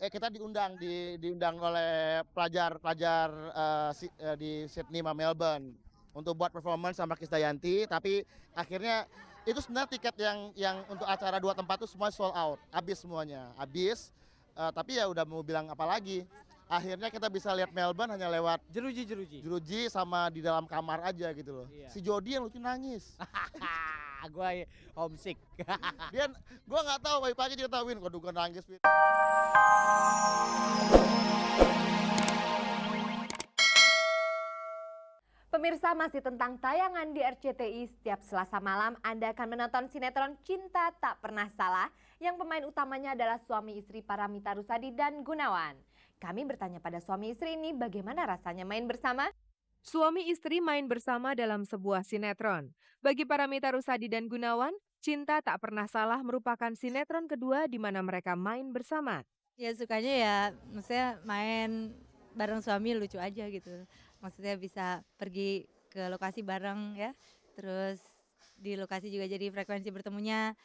kita diundang oleh pelajar-pelajar di Sydney sama Melbourne untuk buat performance sama Krisdayanti, tapi akhirnya itu sebenarnya tiket yang untuk acara dua tempat itu semua sold out, habis semuanya, habis. Tapi ya udah mau bilang apa lagi. Akhirnya kita bisa lihat Melbourne hanya lewat Jeruji. jeruji sama di dalam kamar aja gitu loh. Iya. Si Jody yang lucu nangis. Gua homesick. Dia, gua nggak tahu pagi-pagi dia tahu Win, waduh gua nangis Win. Pemirsa, masih tentang tayangan di RCTI. Setiap Selasa malam Anda akan menonton sinetron Cinta Tak Pernah Salah yang pemain utamanya adalah suami istri Paramitha Rusady dan Gunawan. Kami bertanya pada suami istri ini bagaimana rasanya main bersama. Suami istri main bersama dalam sebuah sinetron. Bagi Paramitha Rusady dan Gunawan, Cinta Tak Pernah Salah merupakan sinetron kedua di mana mereka main bersama. Ya sukanya ya, maksudnya main bareng suami lucu aja gitu. Maksudnya bisa pergi ke lokasi bareng ya, terus di lokasi juga jadi frekuensi bertemunya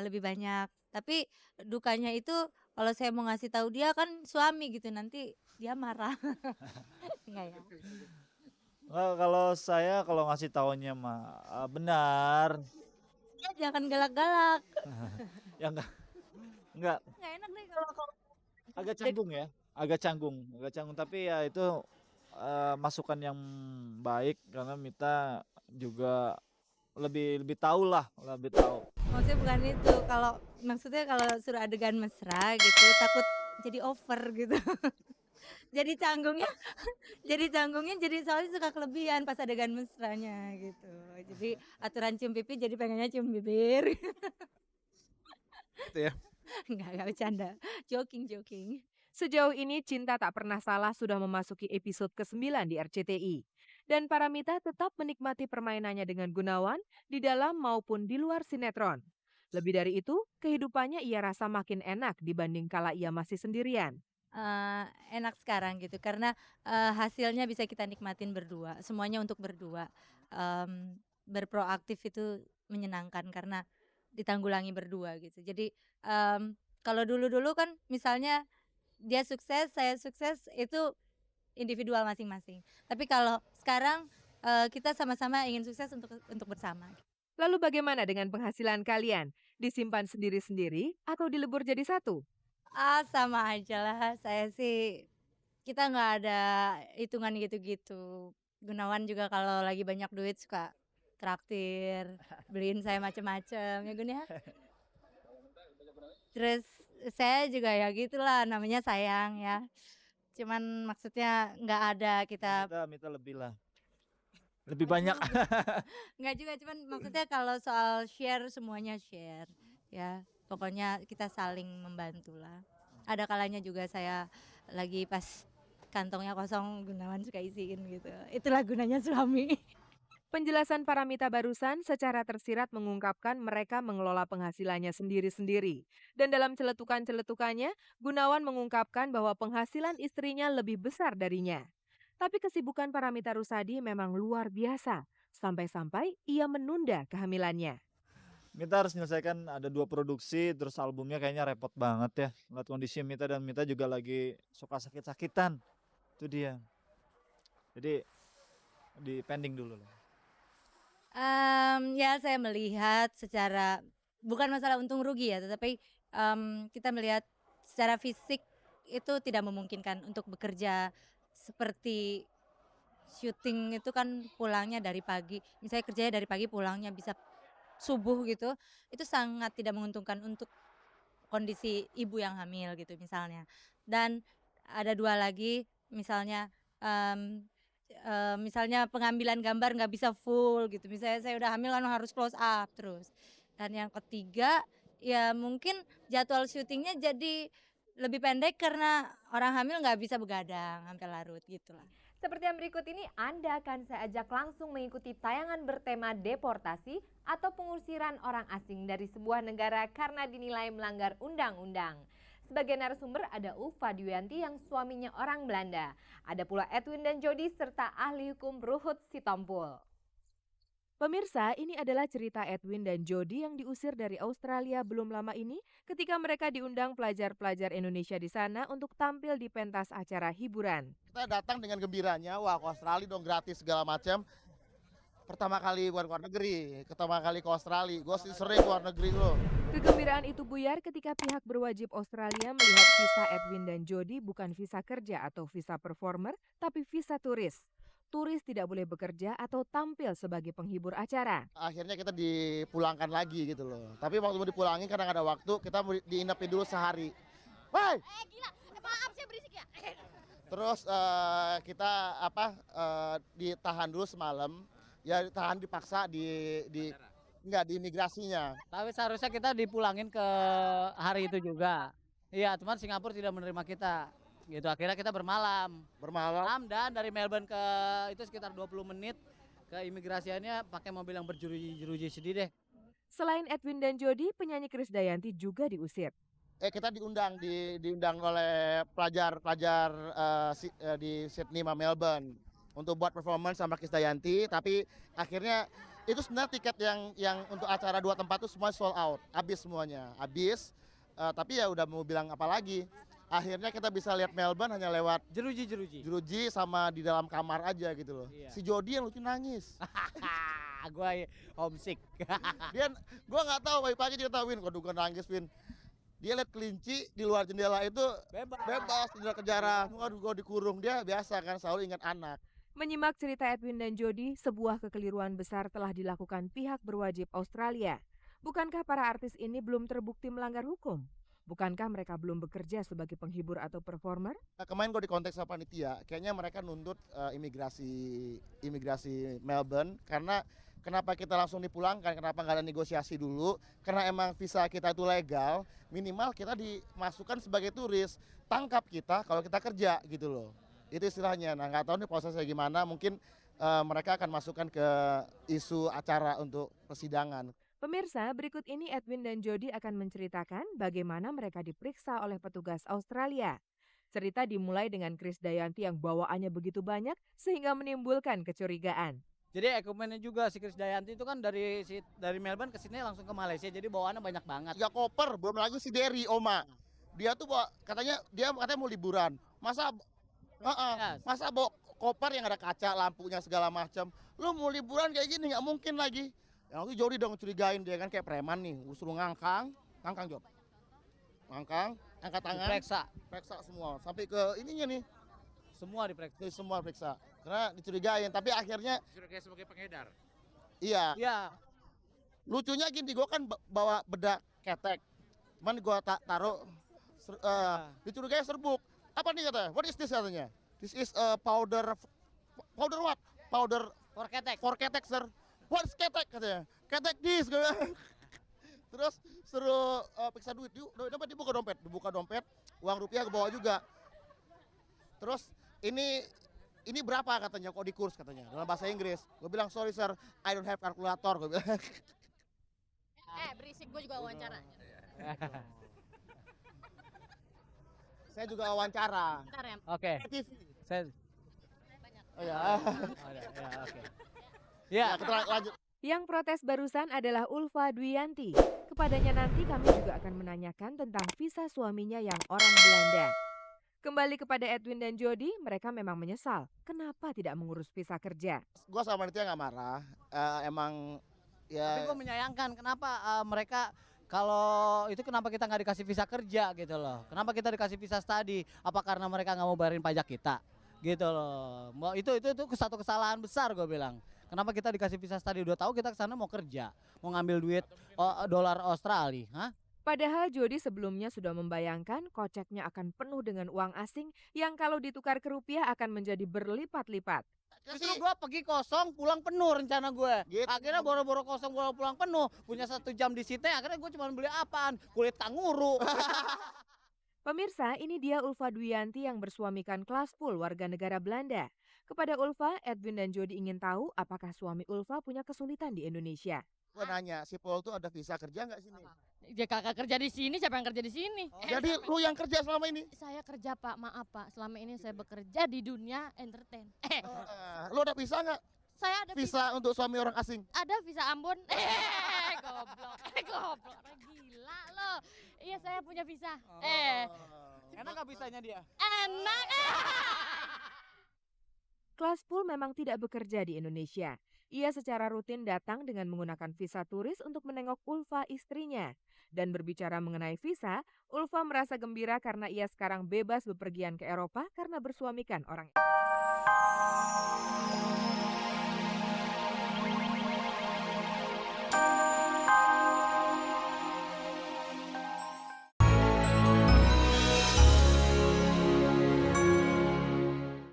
lebih banyak. Tapi dukanya itu kalau saya mau ngasih tahu dia kan suami gitu, nanti dia marah. Enggak ya? Kalau saya kalau ngasih taunya mah benar. Ya jangan galak-galak. Ya enggak Nggak enak deh kalau agak canggung ya, agak canggung tapi ya itu masukan yang baik karena Mita juga lebih tahu lah, lebih tahu. maksudnya bukan itu, maksudnya kalau suruh adegan mesra gitu takut jadi over gitu. Jadi canggungnya jadi soalnya suka kelebihan pas adegan mesranya gitu. Jadi aturan cium pipi jadi pengennya cium bibir. Gitu ya. Enggak bercanda. Joking. Sejauh ini Cinta Tak Pernah Salah sudah memasuki episode ke-9 di RCTI. Dan Paramitha tetap menikmati permainannya dengan Gunawan di dalam maupun di luar sinetron. Lebih dari itu, kehidupannya ia rasa makin enak dibanding kala ia masih sendirian. Enak sekarang gitu karena hasilnya bisa kita nikmatin berdua. Semuanya untuk berdua. Berproaktif itu menyenangkan karena ditanggulangi berdua gitu. Jadi kalau dulu-dulu kan misalnya dia sukses, saya sukses itu individual masing-masing. Tapi kalau sekarang kita sama-sama ingin sukses untuk bersama. Lalu bagaimana dengan penghasilan kalian? Disimpan sendiri-sendiri atau dilebur jadi satu? Sama aja lah. Saya sih kita nggak ada hitungan gitu-gitu. Gunawan juga kalau lagi banyak duit suka traktir, beliin saya macem-macem ya Gun ya. Terus saya juga ya gitulah namanya sayang ya. Cuman maksudnya nggak ada kita Mita lebih lah. Lebih banyak. nggak juga, cuman maksudnya kalau soal share semuanya share ya. Pokoknya kita saling membantu lah. Ada kalanya juga saya lagi pas kantongnya kosong Gunawan suka isiin gitu. Itulah gunanya suami. Penjelasan Paramitha barusan secara tersirat mengungkapkan mereka mengelola penghasilannya sendiri-sendiri. Dan dalam celetukan-celetukannya, Gunawan mengungkapkan bahwa penghasilan istrinya lebih besar darinya. Tapi kesibukan Paramitha Rusady memang luar biasa, sampai-sampai ia menunda kehamilannya. Mita harus menyelesaikan ada 2 produksi, terus albumnya kayaknya repot banget ya. Lihat kondisi Mita dan Mita juga lagi suka sakit-sakitan. Itu dia. Jadi di pending dulu lah. Ya saya melihat secara bukan masalah untung rugi ya, tetapi kita melihat secara fisik itu tidak memungkinkan untuk bekerja seperti syuting itu kan pulangnya dari pagi. Misalnya kerjanya dari pagi pulangnya bisa subuh gitu. Itu sangat tidak menguntungkan untuk kondisi ibu yang hamil gitu misalnya. Dan ada 2 lagi misalnya misalnya pengambilan gambar nggak bisa full gitu. Misalnya saya udah hamil kan harus close up terus. Dan yang ketiga ya mungkin jadwal syutingnya jadi lebih pendek karena orang hamil nggak bisa begadang sampai larut gitulah. Seperti yang berikut ini, Anda akan saya ajak langsung mengikuti tayangan bertema deportasi atau pengusiran orang asing dari sebuah negara karena dinilai melanggar undang-undang. Sebagai narasumber ada Ulfa Dwianti yang suaminya orang Belanda. Ada pula Edwin dan Jody serta ahli hukum Ruhut Sitompul. Pemirsa, ini adalah cerita Edwin dan Jody yang diusir dari Australia belum lama ini ketika mereka diundang pelajar-pelajar Indonesia di sana untuk tampil di pentas acara hiburan. Kita datang dengan gembiranya, wah ke Australia dong gratis segala macam. Pertama kali buat luar negeri, pertama kali ke Australia. Gue sih sering ke luar negeri loh. Kegembiraan itu buyar ketika pihak berwajib Australia melihat visa Edwin dan Jody bukan visa kerja atau visa performer, tapi visa turis. Turis tidak boleh bekerja atau tampil sebagai penghibur acara. Akhirnya kita dipulangkan lagi gitu loh. Tapi waktu mau dipulangin karena nggak ada waktu, kita diinapin dulu sehari. Woi! Gila, maaf saya berisik ya. Terus kita ditahan dulu semalam. Ya ditahan dipaksa nggak di imigrasinya. Tapi seharusnya kita dipulangin ke hari itu juga. Iya, cuman Singapura tidak menerima kita. Gitu, akhirnya kita bermalam. Bermalam. Dan dari Melbourne ke itu sekitar 20 menit ke imigrasiannya pakai mobil yang berjeruji-jeruji sedih deh. Selain Edwin dan Jody, penyanyi Krisdayanti juga diusir. Kita diundang oleh pelajar di Sydney sama Melbourne untuk buat performance sama Krisdayanti, tapi akhirnya itu sebenarnya tiket yang untuk acara 2 tempat itu semua sold out, habis semuanya, habis. Tapi ya udah mau bilang apa lagi. Akhirnya kita bisa lihat Melbourne hanya lewat jeruji sama di dalam kamar aja gitu loh. Iya. Si Jody yang lucu nangis. Gue homesick. Gue nggak tahu pagi-pagi dia tahu Win, gue nangis Win. Dia lihat kelinci di luar jendela itu bebas kejar-kejaran. Waduh, gue dikurung. Dia biasa kan selalu ingat anak. Menyimak cerita Edwin dan Jody, sebuah kekeliruan besar telah dilakukan pihak berwajib Australia. Bukankah para artis ini belum terbukti melanggar hukum? Bukankah mereka belum bekerja sebagai penghibur atau performer? Kemarin gue di konteks sama panitia, kayaknya mereka nuntut imigrasi Melbourne karena kenapa kita langsung dipulangkan, kenapa nggak ada negosiasi dulu? Karena emang visa kita itu legal, minimal kita dimasukkan sebagai turis, tangkap kita kalau kita kerja gitu loh. Itu istilahnya. Nah nggak tahu nih prosesnya gimana, mungkin mereka akan masukkan ke isu acara untuk persidangan. Pemirsa, berikut ini Edwin dan Jody akan menceritakan bagaimana mereka diperiksa oleh petugas Australia. Cerita dimulai dengan Krisdayanti yang bawaannya begitu banyak sehingga menimbulkan kecurigaan. Jadi ekumennya juga si Krisdayanti itu kan dari Melbourne ke sini langsung ke Malaysia, jadi bawaannya banyak banget. 3 koper, belum lagi si Derry, Oma. Dia tuh katanya mau liburan. Masa bawa koper yang ada kaca, lampunya segala macam. Lu mau liburan kayak gini nggak mungkin lagi. Yang itu Jody dong curigain dia kan kayak preman nih, suruh ngangkang Job. Ngangkang, angkat tangan. Periksa semua, sampai ke ininya nih. Semua diperiksa. Semua periksa. Karena dicurigain, tapi akhirnya Curigai sebagai pengedar. Iya. Iya. Lucunya gini, gue kan bawa bedak ketek. Cuman gue taruh dicurigai serbuk. Apa nih katanya? What is this katanya? This is powder what? Powder for ketek, sir. What's ketek katanya? Ketek this. Terus suruh periksa duit. Dapat dibuka dompet, uang rupiah ke bawah juga. Terus ini berapa katanya, kok di kurs katanya dalam bahasa Inggris. Gue bilang sorry sir, I don't have kalkulator, gue bilang. Berisik, gue juga wawancara. Saya juga wawancara. Bentar ya. Oke. TV. Oh ya. Oke. Ya, Kita lanjut. Yang protes barusan adalah Ulfa Dwiyanti. Kepadanya nanti kami juga akan menanyakan tentang visa suaminya yang orang Belanda. Kembali kepada Edwin dan Jody, mereka memang menyesal. Kenapa tidak mengurus visa kerja? Gue sama panitia nggak marah. Emang ya. tapi gue menyayangkan kenapa mereka kalau itu kenapa kita nggak dikasih visa kerja gitu loh. Kenapa kita dikasih visa study? Apa karena mereka nggak mau bayarin pajak kita? Gitu loh. Itu satu kesalahan besar gue bilang. Kenapa kita dikasih visa study? Udah tahu kita kesana mau kerja, mau ngambil duit dolar Australia, hah? Padahal Jody sebelumnya sudah membayangkan koceknya akan penuh dengan uang asing yang kalau ditukar ke rupiah akan menjadi berlipat-lipat. Justru gue pergi kosong, pulang penuh rencana gue. Gitu. Akhirnya boro-boro kosong, pulang penuh. Punya 1 jam di situ, akhirnya gue cuma beli apaan? Kulit tanguru. Pemirsa, ini dia Ulfa Dwiyanti yang bersuamikan Klaas Poel, warga negara Belanda. Kepada Ulfa, Edwin dan Jody ingin tahu apakah suami Ulfa punya kesulitan di Indonesia. Gue nanya, si Paul tuh ada visa kerja nggak sini? Ya kakak kerja di sini, siapa yang kerja di sini? Jadi lu yang kerja selama ini? Saya kerja Pak, maaf Pak. Selama ini saya bekerja di dunia entertain. Lu ada visa nggak? Saya ada visa untuk suami orang asing. ada visa Ambon. Goblok. Goblok. Gila lo. Iya, saya punya visa. Enak gak bisanya dia? Enak. Klaspool memang tidak bekerja di Indonesia. Ia secara rutin datang dengan menggunakan visa turis untuk menengok Ulfa istrinya. Dan berbicara mengenai visa, Ulfa merasa gembira karena ia sekarang bebas bepergian ke Eropa karena bersuamikan orang